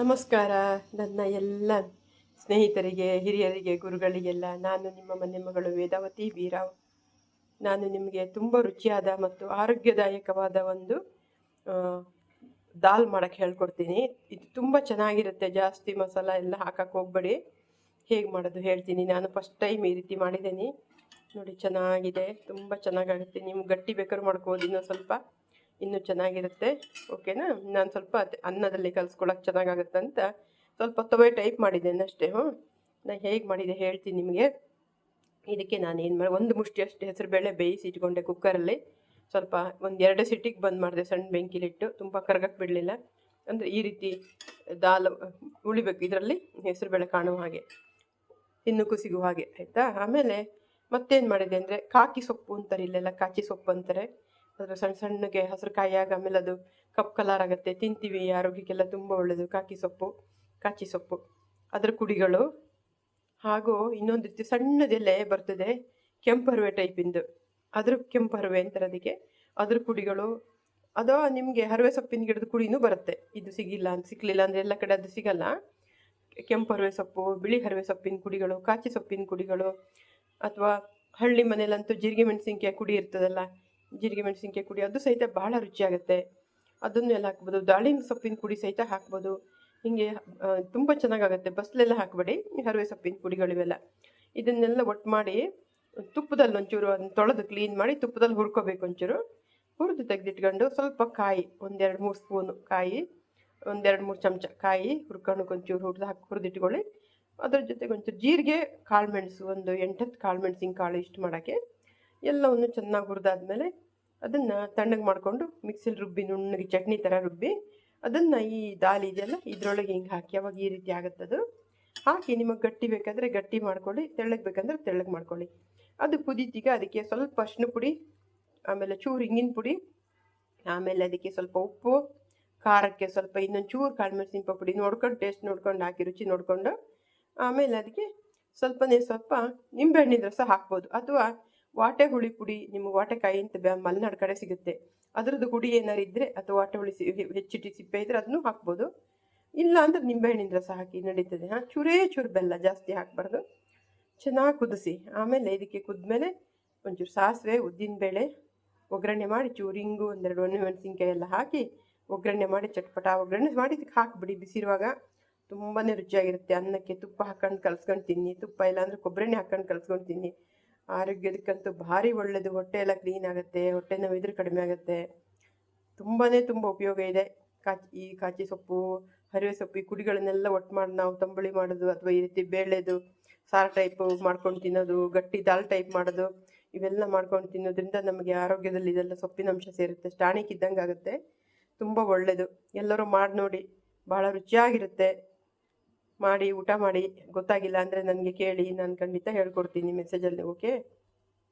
ನಮಸ್ಕಾರ ನನ್ನ ಎಲ್ಲ ಸ್ನೇಹಿತರಿಗೆ, ಹಿರಿಯರಿಗೆ, ಗುರುಗಳಿಗೆಲ್ಲ. ನಾನು ನಿಮ್ಮ ಮನೆ ಮಗಳು ವೇದಾವತಿ ಬೀರಾವ್. ನಾನು ನಿಮಗೆ ತುಂಬ ರುಚಿಯಾದ ಮತ್ತು ಆರೋಗ್ಯದಾಯಕವಾದ ಒಂದು ಆ, ದಾಲ್ ಮಾಡೋಕ್ಕೆ ಹೇಳ್ಕೊಡ್ತೀನಿ. ಇದು ತುಂಬ ಚೆನ್ನಾಗಿರುತ್ತೆ. ಜಾಸ್ತಿ ಮಸಾಲ ಎಲ್ಲ ಹಾಕಕ್ಕೆ ಹೋಗ್ಬೇಡಿ. ಹೇಗೆ ಮಾಡೋದು ಹೇಳ್ತೀನಿ. ನಾನು ಫಸ್ಟ್ ಟೈಮ್ ಈ ರೀತಿ ಮಾಡಿದ್ದೀನಿ. ನೋಡಿ, ಚೆನ್ನಾಗಿದೆ, ತುಂಬ ಚೆನ್ನಾಗಾಗುತ್ತೆ. ನೀವು ಗಟ್ಟಿ ಬೇಕಾದ್ರೂ ಮಾಡ್ಕೋಬೋದು, ಇನ್ನೂ ಸ್ವಲ್ಪ ಇನ್ನೂ ಚೆನ್ನಾಗಿರುತ್ತೆ. ಓಕೆನಾ? ನಾನು ಸ್ವಲ್ಪ ಅನ್ನದಲ್ಲಿ ಕಲಿಸ್ಕೊಳಕ್ಕೆ ಚೆನ್ನಾಗಾಗುತ್ತೆ ಅಂತ ಸ್ವಲ್ಪ ತವೆ ಟೈಪ್ ಮಾಡಿದ್ದೇನೆ ಅಷ್ಟೇ. ನಾನು ಹೇಗೆ ಮಾಡಿದೆ ಹೇಳ್ತೀನಿ ನಿಮಗೆ. ಇದಕ್ಕೆ ನಾನು ಏನು ಮಾಡಿ, ಒಂದು ಮುಷ್ಟಿಯಷ್ಟು ಹೆಸರುಬೇಳೆ ಬೇಯಿಸಿ ಇಟ್ಕೊಂಡೆ ಕುಕ್ಕರಲ್ಲಿ. ಸ್ವಲ್ಪ ಒಂದು 2 ಸಿಟಿಗೆ ಬಂದ್ ಮಾಡಿದೆ ಸಣ್ಣ ಬೆಂಕಿಲಿಟ್ಟು. ತುಂಬ ಕರಗಕ್ಕೆ ಬಿಡಲಿಲ್ಲ. ಅಂದರೆ ಈ ರೀತಿ ದಾಲ್ ಉಳಿಬೇಕು ಇದರಲ್ಲಿ, ಹೆಸರುಬೇಳೆ ಕಾಣುವ ಹಾಗೆ, ಇನ್ನು ಕುಸಿಗುವ ಹಾಗೆ, ಆಯಿತಾ? ಆಮೇಲೆ ಮತ್ತೇನು ಮಾಡಿದೆ ಅಂದರೆ, ಕಾಕಿ ಸೊಪ್ಪು ಅಂತಾರೆ, ಇಲ್ಲೆಲ್ಲ ಕಾಚಿ ಸೊಪ್ಪು ಅಂತಾರೆ. ಅದರ ಸಣ್ಣ ಸಣ್ಣಗೆ ಹಸಿರು ಕಾಯಿಯಾಗ ಆಮೇಲೆ ಅದು ಕಪ್ ಕಲರ್ ಆಗುತ್ತೆ, ತಿಂತೀವಿ, ಆರೋಗ್ಯಕ್ಕೆಲ್ಲ ತುಂಬ ಒಳ್ಳೆಯದು. ಕಾಚಿ ಸೊಪ್ಪು ಅದರ ಕುಡಿಗಳು. ಹಾಗೂ ಇನ್ನೊಂದು ರೀತಿ ಸಣ್ಣದೆಲೆ ಬರ್ತದೆ, ಕೆಂಪರುವೆ ಟೈಪಿಂದು, ಅದ್ರ ಕೆಂಪರುವೆ ಅಂತಾರೆ ಅದಕ್ಕೆ. ಅದ್ರ ಕುಡಿಗಳು. ಅದು ನಿಮಗೆ ಹರವೆ ಸೊಪ್ಪಿನ ಗಿಡದ ಕುಡಿನೂ ಬರುತ್ತೆ. ಇದು ಸಿಗಲಿಲ್ಲ ಅಂದರೆ ಎಲ್ಲ ಕಡೆ ಅದು ಸಿಗಲ್ಲ. ಕೆಂಪರುವೆ ಸೊಪ್ಪು, ಬಿಳಿ ಹರವೆ ಸೊಪ್ಪಿನ ಕುಡಿಗಳು, ಕಾಚಿ ಸೊಪ್ಪಿನ ಕುಡಿಗಳು, ಅಥವಾ ಹಳ್ಳಿ ಮನೇಲಂತೂ ಜೀರಿಗೆ ಮೆಣಸಿನ್ಕಾಯಿ ಕುಡಿ ಇರ್ತದಲ್ಲ, ಜೀರಿಗೆ ಮೆಣಸಿನ್ಕಾಯಿ ಕುಡಿ, ಅದು ಸಹಿತ ಭಾಳ ರುಚಿಯಾಗುತ್ತೆ. ಅದನ್ನು ಎಲ್ಲ ಹಾಕ್ಬೋದು. ದಾಳಿಂಬೆ ಸೊಪ್ಪಿನ ಕುಡಿ ಸಹಿತ ಹಾಕ್ಬೋದು. ಹೀಗೆ ತುಂಬ ಚೆನ್ನಾಗಾಗುತ್ತೆ. ಬಸ್ಲೆಲ್ಲ ಹಾಕಬೇಡಿ, ಹರವೆ ಸೊಪ್ಪಿನ ಕುಡಿಗಳಿವೆಲ್ಲ. ಇದನ್ನೆಲ್ಲ ಒಟ್ಟು ಮಾಡಿ ತುಪ್ಪದಲ್ಲಿ ಒಂಚೂರು ಅದನ್ನ ತೊಳೆದು ಕ್ಲೀನ್ ಮಾಡಿ ತುಪ್ಪದಲ್ಲಿ ಹುರ್ಕೋಬೇಕು. ಒಂಚೂರು ಹುರಿದು ತೆಗೆದಿಟ್ಕೊಂಡು ಸ್ವಲ್ಪ ಕಾಯಿ, 1-2-3 ಸ್ಪೂನು ಕಾಯಿ, 1-2-3 ಚಮಚ ಕಾಯಿ ಹುರ್ಕೊಂಡು ಒಂಚೂರು ಹುರಿದಿಟ್ಕೊಳ್ಳಿ. ಅದ್ರ ಜೊತೆಗೆ ಒಂಚೂರು ಜೀರಿಗೆ, ಕಾಳುಮೆಣಸು, ಒಂದು 8-10 ಕಾಳುಮೆಣಸಿನ ಕಾಳು ಇಷ್ಟು ಮಾಡೋಕ್ಕೆ. ಎಲ್ಲವನ್ನು ಚೆನ್ನಾಗಿ ಹುರಿದಾದ್ಮೇಲೆ ಅದನ್ನು ತಣ್ಣಗೆ ಮಾಡಿಕೊಂಡು ಮಿಕ್ಸಿಲಿ ರುಬ್ಬಿ, ನುಣ್ಣಗೆ ಚಟ್ನಿ ಥರ ರುಬ್ಬಿ, ಅದನ್ನು ಈ ದಾಲ್ ಇದೆಯಲ್ಲ ಇದರೊಳಗೆ ಹಿಂಗೆ ಹಾಕಿ, ಅವಾಗ ಈ ರೀತಿ ಆಗುತ್ತದು. ಹಾಕಿ ನಿಮಗೆ ಗಟ್ಟಿ ಬೇಕಾದರೆ ಗಟ್ಟಿ ಮಾಡ್ಕೊಳ್ಳಿ, ತೆಳ್ಳಗೆ ಬೇಕಂದ್ರೆ ತೆಳ್ಳಗೆ ಮಾಡ್ಕೊಳ್ಳಿ. ಅದು ಕುದೀತೀಗ ಅದಕ್ಕೆ ಸ್ವಲ್ಪ ಅರಿಶಿನ ಪುಡಿ, ಆಮೇಲೆ ಚೂರು ಹಿಂಗಿನ ಪುಡಿ, ಆಮೇಲೆ ಅದಕ್ಕೆ ಸ್ವಲ್ಪ ಉಪ್ಪು, ಖಾರಕ್ಕೆ ಸ್ವಲ್ಪ ಇನ್ನೊಂದು ಚೂರು ಕಾಳುಮೆಣಸಿನ ಪುಡಿ ನೋಡ್ಕೊಂಡು, ಟೇಸ್ಟ್ ನೋಡ್ಕೊಂಡು ಹಾಕಿ, ರುಚಿ ನೋಡಿಕೊಂಡು. ಆಮೇಲೆ ಅದಕ್ಕೆ ಸ್ವಲ್ಪ ನಿಂಬೆಹಣ್ಣಿನ ರಸ ಹಾಕ್ಬೋದು. ಅಥವಾ ವಾಟೆ ಹುಳಿ ಪುಡಿ, ನಿಮಗೆ ವಾಟೆಕಾಯಿ ಅಂತ ಮಲೆನಾಡು ಕಡೆ ಸಿಗುತ್ತೆ, ಅದರದ್ದು ಹುಡಿ ಏನಾರು ಇದ್ದರೆ, ಅಥವಾ ವಾಟೆ ಹುಳಿ ಹೆಚ್ಚಿಟ್ಟು ಸಿಪ್ಪೆ ಇದ್ದರೆ ಅದನ್ನು ಹಾಕ್ಬೋದು. ಇಲ್ಲ ಅಂದರೆ ನಿಂಬೆಹಣ್ಣಿನ ರಸ ಹಾಕಿ ನಡೀತದೆ. ಚೂರು ಬೆಲ್ಲ, ಜಾಸ್ತಿ ಹಾಕಬಾರ್ದು. ಚೆನ್ನಾಗಿ ಕುದಿಸಿ ಆಮೇಲೆ ಇದಕ್ಕೆ ಕುದ್ಮೇಲೆ ಒಂಚೂರು ಸಾಸಿವೆ, ಉದ್ದಿನಬೇಳೆ ಒಗ್ಗರಣೆ ಮಾಡಿ, ಚೂರು ಹಿಂಗು, 1-2 ಒಣಮೆಣಸಿನ್ಕಾಯಿ ಎಲ್ಲ ಹಾಕಿ ಒಗ್ಗರಣೆ ಮಾಡಿ, ಚಟ್ಪಟ ಒಗ್ಗರಣೆ ಮಾಡಿ ಇದಕ್ಕೆ ಹಾಕಿಬಿಡಿ. ಬಿಸಿರುವಾಗ ತುಂಬಾ ರುಚಿಯಾಗಿರುತ್ತೆ. ಅನ್ನಕ್ಕೆ ತುಪ್ಪ ಹಾಕ್ಕೊಂಡು ಕಲ್ಸ್ಕೊಂಡು ತಿನ್ನಿ. ತುಪ್ಪ ಇಲ್ಲ ಅಂದರೆ ಕೊಬ್ಬರಿ ಎಣ್ಣೆ ಹಾಕ್ಕೊಂಡು ಕಲ್ಸ್ಕೊಂಡು ತಿನ್ನಿ. ಆರೋಗ್ಯದಕ್ಕಂತೂ ಭಾರಿ ಒಳ್ಳೆಯದು. ಹೊಟ್ಟೆ ಎಲ್ಲ ಕ್ಲೀನ್ ಆಗುತ್ತೆ, ಹೊಟ್ಟೆ ನೋವು ಇದ್ರೆ ಕಡಿಮೆ ಆಗುತ್ತೆ. ತುಂಬ ಉಪಯೋಗ ಇದೆ. ಕಾಚಿ ಸೊಪ್ಪು, ಹರಿವೆ ಸೊಪ್ಪು, ಈ ಕುಡಿಗಳನ್ನೆಲ್ಲ ಒಟ್ಟು ಮಾಡಿ ನಾವು ತಂಬುಳಿ ಮಾಡೋದು, ಅಥವಾ ಈ ರೀತಿ ಬೇಳೆದು ಸಾರು ಟೈಪು ಮಾಡ್ಕೊಂಡು ತಿನ್ನೋದು, ಗಟ್ಟಿ ದಾಲ್ ಟೈಪ್ ಮಾಡೋದು, ಇವೆಲ್ಲ ಮಾಡ್ಕೊಂಡು ತಿನ್ನೋದ್ರಿಂದ ನಮಗೆ ಆರೋಗ್ಯದಲ್ಲಿ ಇದೆಲ್ಲ ಸೊಪ್ಪಿನ ಅಂಶ ಸೇರುತ್ತೆ. ಟಾನಿಕ್ ಇದ್ದಂಗೆ ಆಗುತ್ತೆ. ತುಂಬ ಒಳ್ಳೆಯದು. ಎಲ್ಲರೂ ಮಾಡಿ ನೋಡಿ, ಭಾಳ ರುಚಿಯಾಗಿರುತ್ತೆ. ಮಾಡಿ ಊಟ ಮಾಡಿ. ಗೊತ್ತಾಗಿಲ್ಲ ಅಂದರೆ ನನಗೆ ಕೇಳಿ, ನಾನು ಖಂಡಿತ ಹೇಳ್ಕೊಡ್ತೀನಿ ಮೆಸೇಜಲ್ಲಿ. ಓಕೆ.